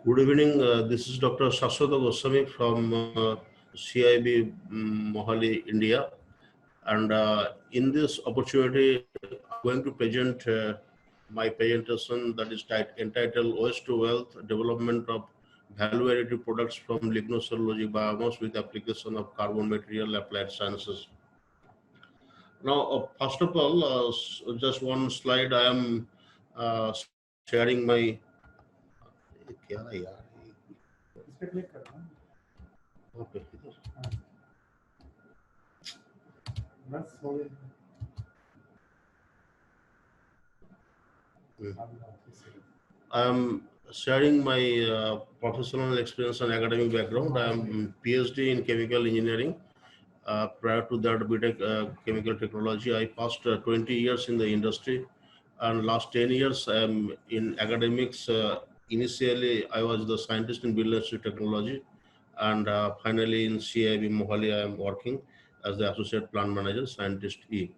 Good evening. This is Dr. Saswata Goswami from CIB Mohali, India. And in this opportunity, I'm going to present my presentation that is entitled Waste to Wealth Development of Value-Added Products from Lignocellulosic Biomass with Application of Carbon Material Applied Sciences. Now, first of all, just one slide. I am sharing my. Okay. I am sharing my professional experience and academic background. I am PhD in chemical engineering. Prior to that, BTech chemical technology. I passed 20 years in the industry, and last 10 years I am in academics. Initially, I was the scientist in business technology, and finally in CIB Mohali, I am working as the associate plant manager, scientist E.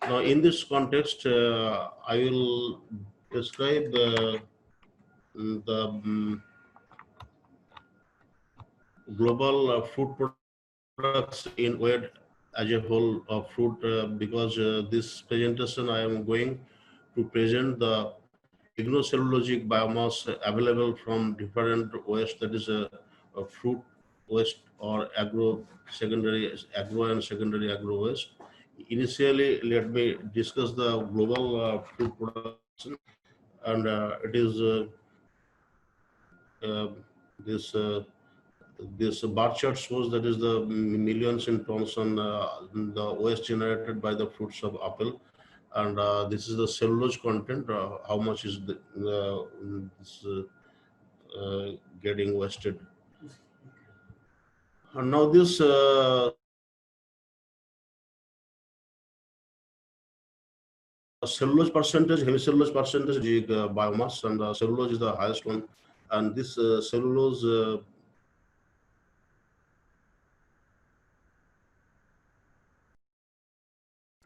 Now, in this context, I will describe the global fruit products in weight as a whole of fruit because this presentation I am going to present the lignocellulosic biomass available from different waste, that is a fruit waste or agro and secondary agro waste. Initially, let me discuss the global fruit production, and it is this this bar chart shows that is the millions in tons on the waste generated by the fruits of apple, and this is the cellulose content. How much is this, getting wasted? And now this cellulose percentage, hemicellulose percentage, biomass, and cellulose is the highest one, and this cellulose.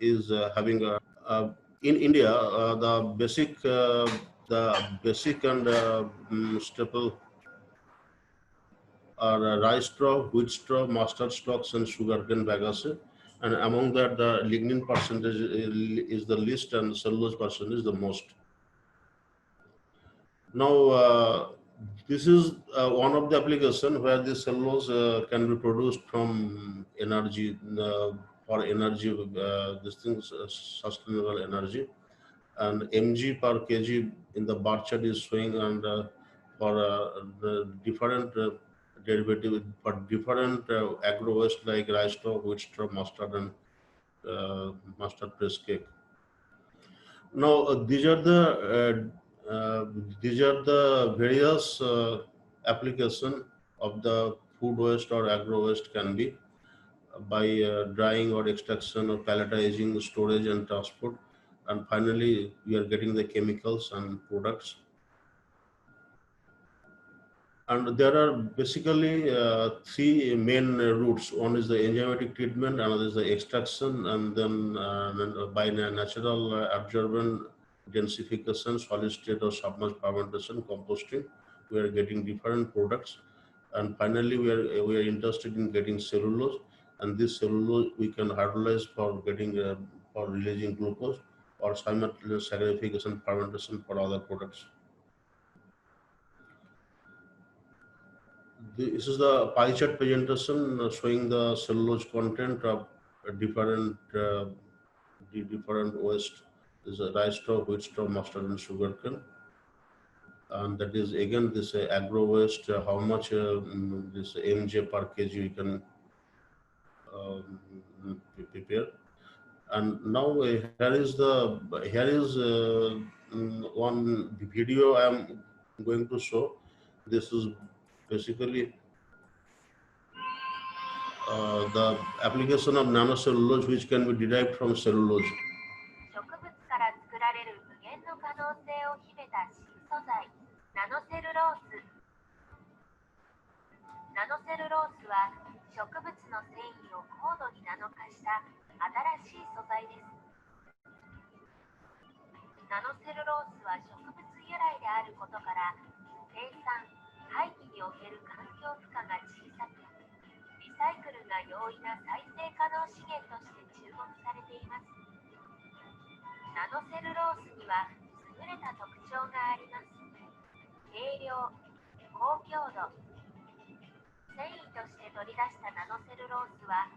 Is having a in India the basic and staple are rice straw, wheat straw, mustard stalks, and sugarcane bagasse. And among that, the lignin percentage is the least, and cellulose percentage is the most. Now, this is one of the applications where this cellulose can be produced from energy for energy. This things sustainable energy, and mg per kg in the bar chart is showing, and for the different derivative for different agro waste like rice straw, wheat straw, mustard, and mustard press cake. Now these are the various application of the food waste or agro waste can be by drying or extraction or palletizing, storage and transport, and finally we are getting the chemicals and products. And there are basically three main routes. One is the enzymatic treatment, another is the extraction, and then by natural absorbent densification, solid state or submerged fermentation, composting, we are getting different products. And finally, we are interested in getting cellulose, and this cellulose we can hydrolyze for getting for releasing glucose or simultaneous saccharification fermentation for other products. This is the pie chart presentation showing the cellulose content of different the different waste. This is rice straw, wheat straw, mustard, and sugarcane. And that is again this agro waste. How much this mg per kg you can prepare. And now here is one video I am going to show. This is basically the application of nanocellulose, which can be derived from cellulose. 植物から作られる無限の可能性を秘めた新素材、ナノセルロース。ナノセルロースは植物の繊維を高度にナノ化した新しい素材です。ナノセルロースは植物由来であることから、生産、廃棄における環境負荷が小さく、リサイクルが容易な再生可能資源として注目されています。ナノセルロースには優れた特徴があります。軽量、高強度。繊維として取り出したナノセルロースは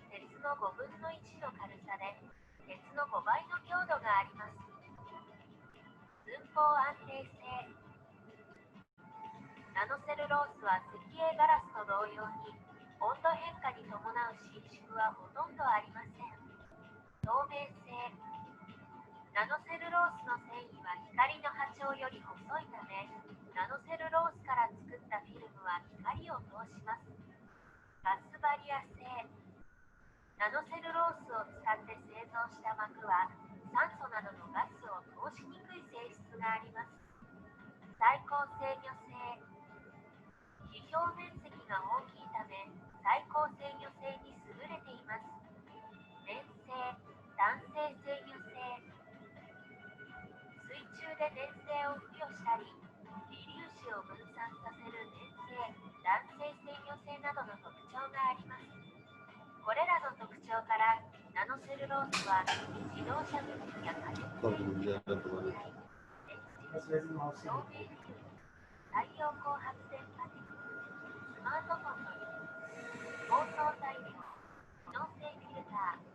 鉄の5分の1の軽さで鉄の5倍の強度があります。寸法安定性。ナノセルロースは石英ガラスと同様に温度変化に伴う伸縮はほとんどありません。透明性。ナノセルロースの繊維は光の波長より細いため、ナノセルロースから作ったフィルムは光を通します。ガスバリア性。ナノセルロースを使って製造した膜は酸素などのガスを通しにくい性質があります。最高制御性。批評面積が大きいため最高制御性に優れています。粘性、弾性制御性。水中で粘性を付与したり、微粒子を分散させる粘性、弾性制御性などの特徴があります。これらの特徴からナノセルロースは自動車部品や家電製品、電子、照明フィルム、太陽光発電パネル、スマートフォンの包装材料、機能性フィルター、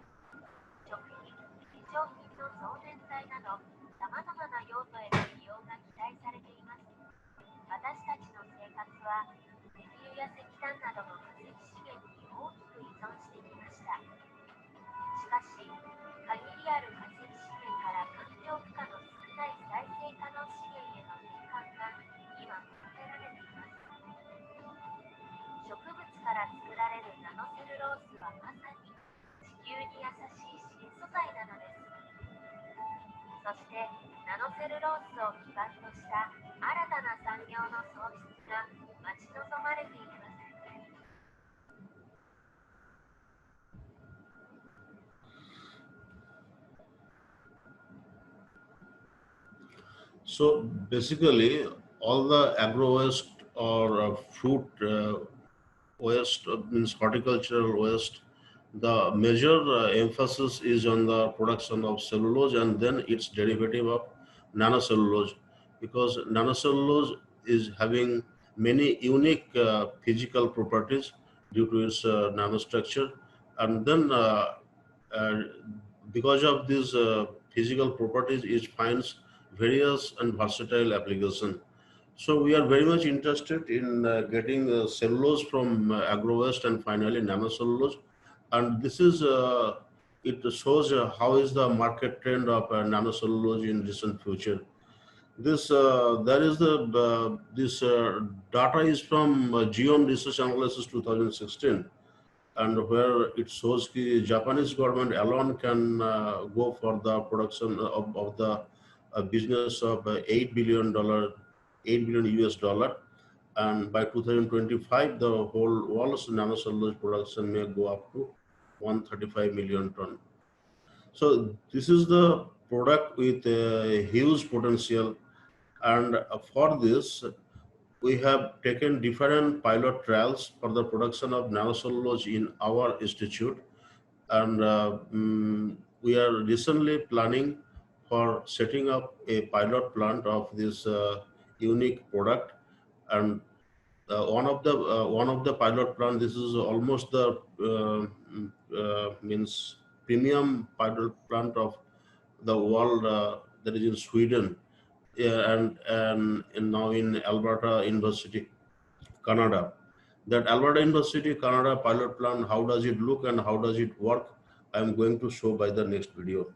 食品、化粧品の増粘剤などさまざまな用途への利用が期待されています。私たちの生活は石油や石炭などの化石資源に大きく依存してきました。しかし、限りある化石資源から環境負荷の少ない再生可能資源への転換が今求められています。植物から作られるナノセルロースはまさに地球に優しい新素材なのです。そしてナノセルロースを基盤とした新たな産業の創出が待ち望まれています。So basically, all the agro waste or fruit waste, means horticultural waste, the major emphasis is on the production of cellulose and then its derivative of nanocellulose, because nanocellulose is having many unique physical properties due to its nanostructure, and then uh, because of these physical properties, it finds various and versatile application. So we are very much interested in getting cellulose from agro waste and finally nanocellulose. And this is it shows how is the market trend of nanocellulose in recent future. This there is the this data is from Geom Research Analysis 2016, and where it shows the Japanese government alone can go for the production of the business of $8 billion, $8 billion US, and by 2025 the whole world's nanocellulose production may go up to 135 million ton. So this is the product with a huge potential, and for this we have taken different pilot trials for the production of nanocellulose in our institute, and we are recently planning for setting up a pilot plant of this unique product. And one of the pilot plant, this is almost the means premium pilot plant of the world, that is in Sweden, yeah, and now in Alberta University, Canada. That Alberta University, Canada pilot plant, how does it look and how does it work? I am going to show by the next video.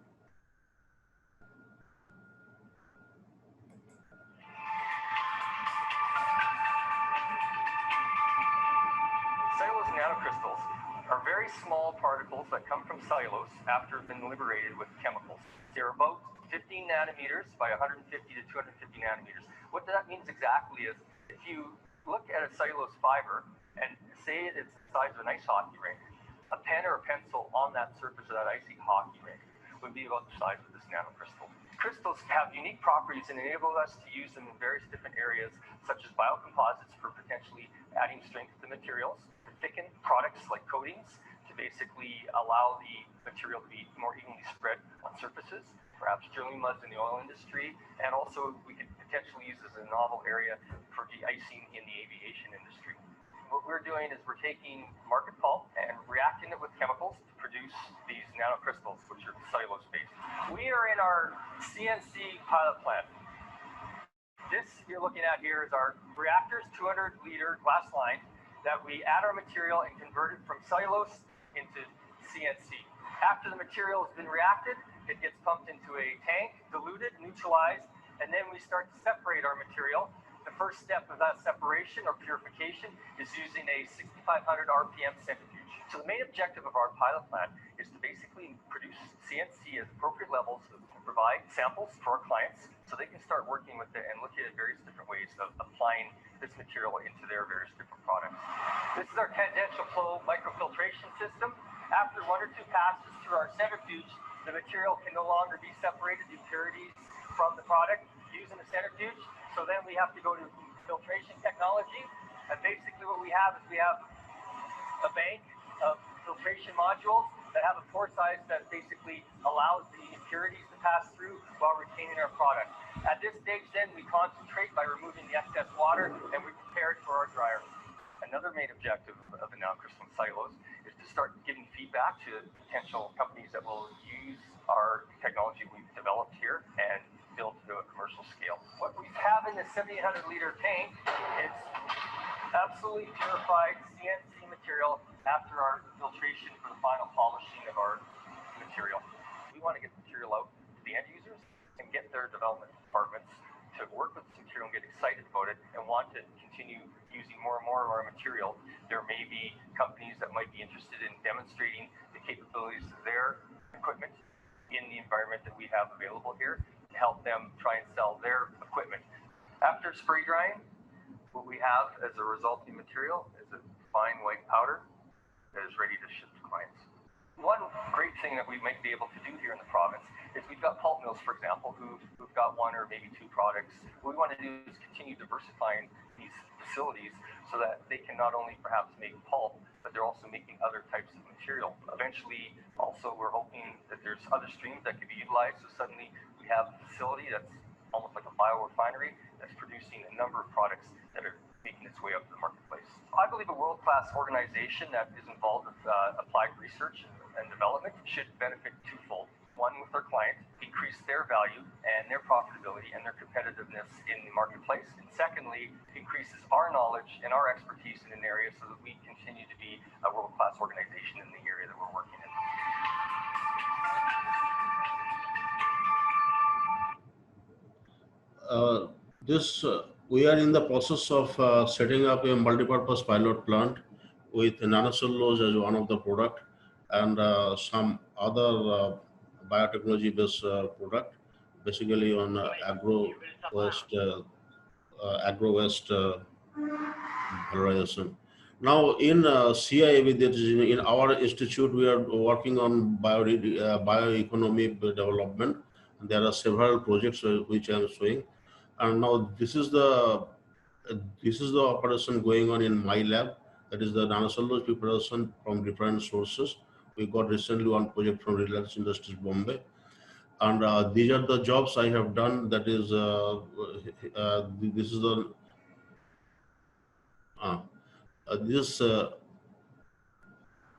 Cellulose nanocrystals are very small particles that come from cellulose after it's been liberated with chemicals. They're about 15 nanometers by 150 to 250 nanometers. What that means exactly is if you look at a cellulose fiber and say it's the size of an ice hockey rink, a pen or a pencil on that surface of that icy hockey rink would be about the size of this nanocrystal. Crystals have unique properties and enable us to use them in various different areas, such as biocomposites for potentially adding strength to materials, to thicken products like coatings, to basically allow the material to be more evenly spread on surfaces, perhaps drilling muds in the oil industry, and also we could potentially use this as a novel area for de-icing in the aviation industry. What we're doing is we're taking market pulp and reacting it with chemicals to produce these nanocrystals, which are cellulose-based. We are in our CNC pilot plant. This you're looking at here is our reactor's 200-liter glass line that we add our material and convert it from cellulose into CNC. After the material has been reacted, it gets pumped into a tank, diluted, neutralized, and then we start to separate our material. The first step of that separation or purification is using a 6,500 RPM centrifuge. So the main objective of our pilot plant is to basically produce CNC at appropriate levels to provide samples for our clients so they can start working with it and looking at various different ways of applying this material into their various different products. This is our tangential flow microfiltration system. After one or two passes through our centrifuge, the material can no longer be separated, the impurities from the product using the centrifuge. So then we have to go to filtration technology. And basically what we have is we have a bank of filtration modules that have a pore size that basically allows the impurities to pass through while retaining our product. At this stage then we concentrate by removing the excess water and we prepare it for our dryer. Another main objective of the nanocrystalline cellulose is to start giving feedback to potential companies that will use our technology we've developed here and build to a commercial scale. What we have in the 7,800-liter tank is absolutely purified CNC material after our filtration for the final polishing of our material. We want to get the material out to the end users and get their development departments to work with this material and get excited about it and want to continue using more and more of our material. There may be companies that might be interested in demonstrating the capabilities of their equipment in the environment that we have available here to help them try and sell their equipment. After spray drying, what we have as a resulting material is a fine white powder that is ready to ship to clients. One great thing that we might be able to do here in the province is we've got pulp mills, for example, who've got one or maybe two products. What we want to do is continue diversifying these facilities so that they can not only perhaps make pulp, but they're also making other types of material. Eventually, also, we're hoping that there's other streams that could be utilized. So suddenly we have a facility that's almost like a biorefinery that's producing a number of products that are making its way up to the marketplace. I believe a world-class organization that is involved with applied research and development should benefit twofold. One, with their client, increase their value and their profitability and their competitiveness in the marketplace. And secondly, increases our knowledge and our expertise in an area so that we continue to be a world-class organization in the area that we're working in. We are in the process of setting up a multi-purpose pilot plant with nanocellulose as one of the product and some other biotechnology-based product, basically on agro waste valorization. Now in CIAB, that is in our institute, we are working on bioeconomy development. There are several projects which I am showing. And now this is the operation going on in my lab. That is the nanocellulose preparation from different sources. We got recently one project from Reliance Industries, Bombay. And these are the jobs I have done. That is, this is the,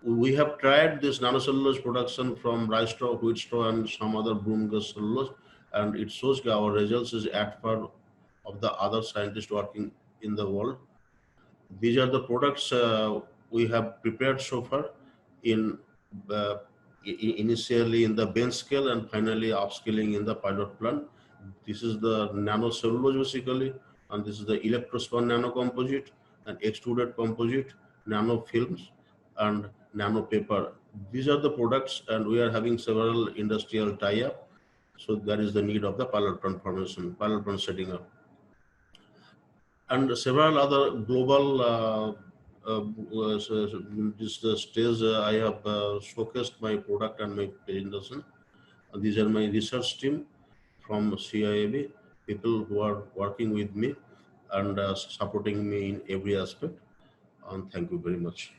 we have tried this nanocellulose production from rice straw, wheat straw, and some other broom grass cellulose. And it shows our results is at par of the other scientists working in the world. These are the products we have prepared so far in initially in the bench scale and finally upscaling in the pilot plant. This is the nanocellulose basically, and this is the electrospun nanocomposite and extruded composite, nanofilms, and nanopaper. These are the products, and we are having several industrial tie-up. So that is the need of the pilot plant formation, pilot plant setting up. And several other global this stage I have showcased my product and my presentation. These are my research team. from CIAB, people who are working with me and supporting me in every aspect. And thank you very much.